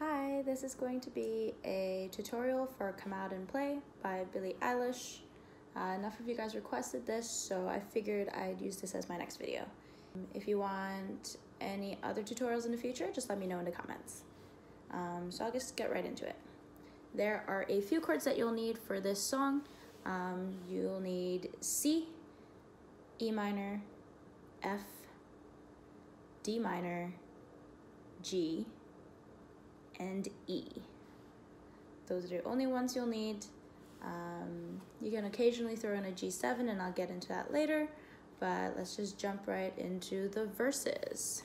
Hi, this is going to be a tutorial for Come Out and Play by Billie Eilish. Enough of you guys requested this, so I figured I'd use this as my next video. If you want any other tutorials in the future, just let me know in the comments. So I'll just get right into it. There are a few chords that you'll need for this song. You'll need C, E minor, F, D minor, G, and E. Those are the only ones you'll need. You can occasionally throw in a G7 and I'll get into that later, but let's just jump right into the verses.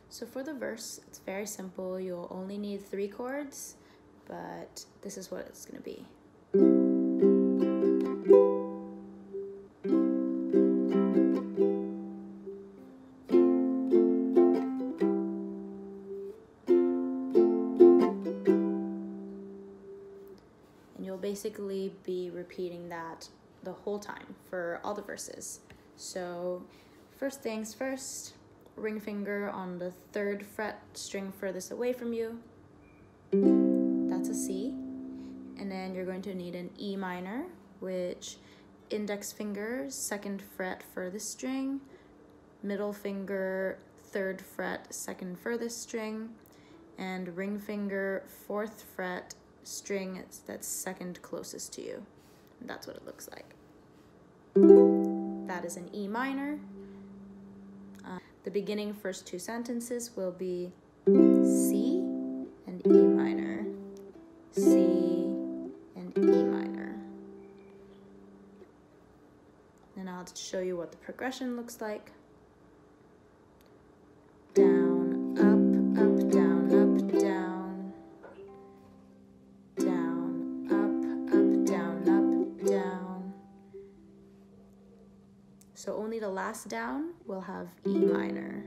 So for the verse, it's very simple. You'll only need 3 chords, but this is what it's gonna be. You'll basically be repeating that the whole time for all the verses. So first things first, ring finger on the 3rd fret string furthest away from you. That's a C. And then you're going to need an E minor, which index finger, 2nd fret furthest string, middle finger, 3rd fret, 2nd furthest string, and ring finger, 4th fret, string that's 2nd closest to you. That's what it looks like. That is an E minor. The beginning first 2 sentences will be C and E minor, C and E minor. And I'll show you what the progression looks like. Down, up, up, down, up, down. So only the last down will have E minor.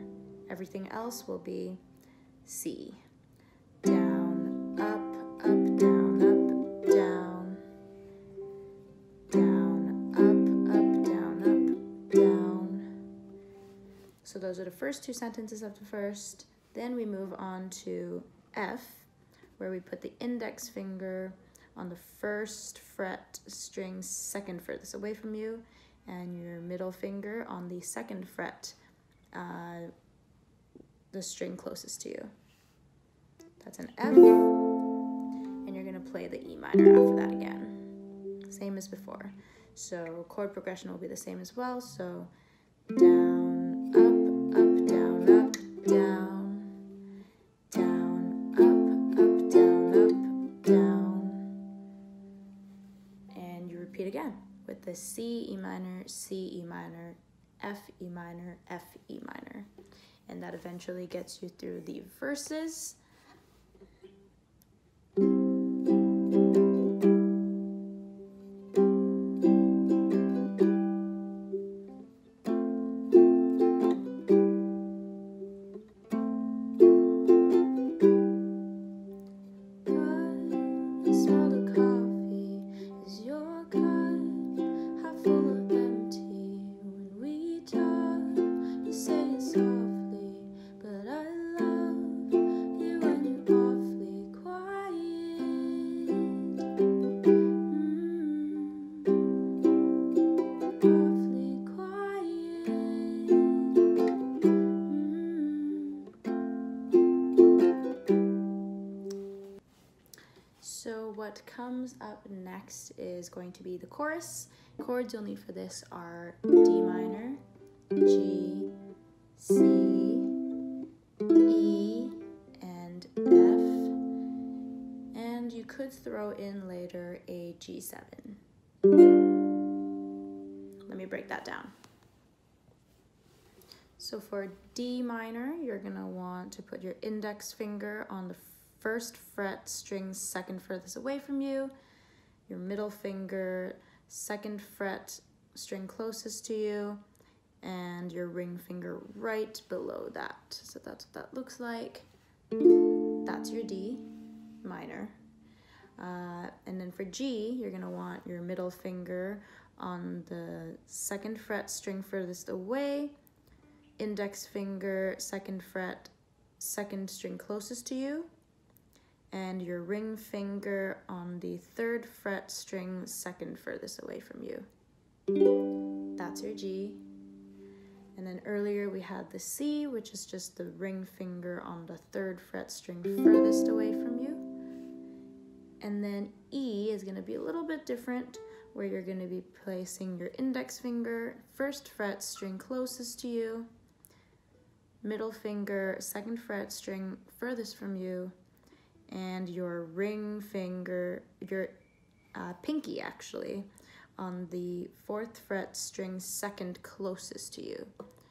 Everything else will be C. Down, up, down, up, down. Down, up, down, up, down. So those are the first 2 sentences of the first. Then we move on to F, where we put the index finger on the 1st fret string 2nd furthest away from you, and your middle finger on the 2nd fret, the string closest to you. That's an F, and you're gonna play the E minor after that again. Same as before. So chord progression will be the same as well. So down, up, down, up, down, down, up, down, up, down. And you repeat again with the C, E minor, C, E minor, F, E minor, F, E minor. And that eventually gets you through the verses. So what comes up next is going to be the chorus. Chords you'll need for this are D minor, G, C, E, and F. And you could throw in later a G7. Let me break that down. So for D minor, you're gonna want to put your index finger on the 1st fret string 2nd furthest away from you, your middle finger 2nd fret string closest to you, and your ring finger right below that. So that's what that looks like. That's your D minor. And then for G, you're gonna want your middle finger on the 2nd fret string furthest away, index finger 2nd fret 2nd string closest to you, and your ring finger on the 3rd fret string 2nd furthest away from you. That's your G. And then earlier we had the C, which is just the ring finger on the 3rd fret string furthest away from you. And then E is going to be a little bit different, where you're going to be placing your index finger 1st fret string closest to you, middle finger 2nd fret string furthest from you, and your ring finger, your pinky actually, on the 4th fret string 2nd closest to you.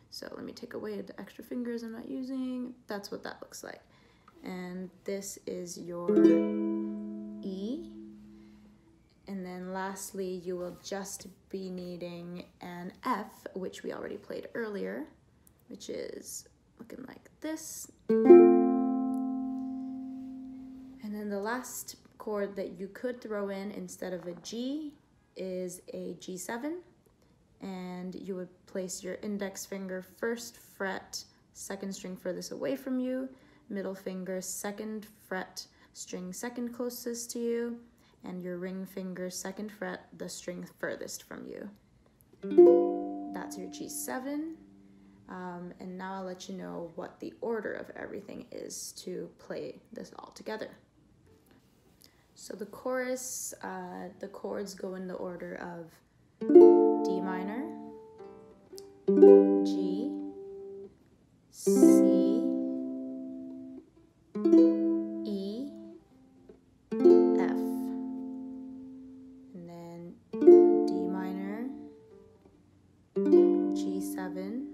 So let me take away the extra fingers I'm not using. That's what that looks like. And this is your E. And then lastly, you will just be needing an F, which we already played earlier, which is looking like this. And then the last chord that you could throw in instead of a G is a G7, and you would place your index finger 1st fret 2nd string furthest away from you, middle finger 2nd fret string 2nd closest to you, and your ring finger 2nd fret the string furthest from you. That's your G7. And now I'll let you know what the order of everything is to play this all together. So the chorus, the chords go in the order of D minor, G, C, E, F, and then D minor, G7,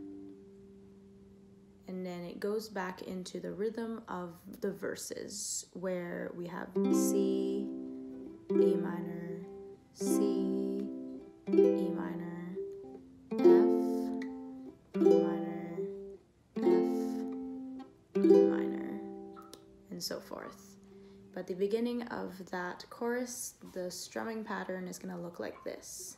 and then it goes back into the rhythm of the verses, where we have C, E minor, C, E minor, F, E minor, F, E minor, and so forth. But the beginning of that chorus, the strumming pattern is going to look like this.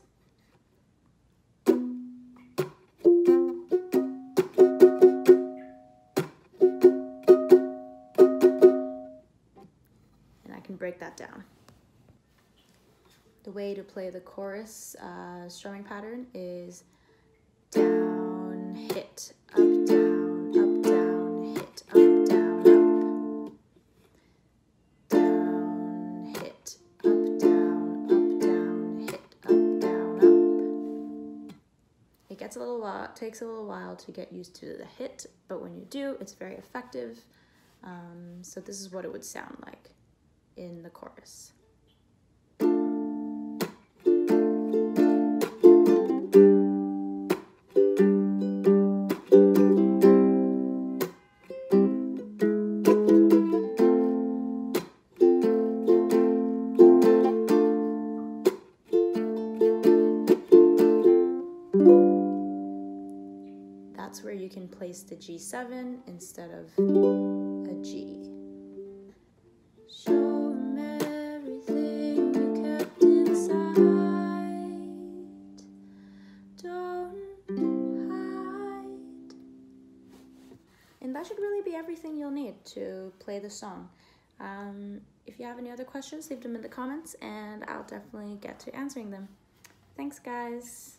Break that down. The way to play the chorus strumming pattern is down, hit, up, down, hit, up, down, up. Down, hit, up, down, hit, up, down, up. It gets a little while, it takes a little while to get used to the hit, but when you do, it's very effective. So this is what it would sound like in the chorus. That's where you can place the G7 instead of a G. And that should really be everything you'll need to play the song. If you have any other questions, leave them in the comments and I'll definitely get to answering them. Thanks, guys.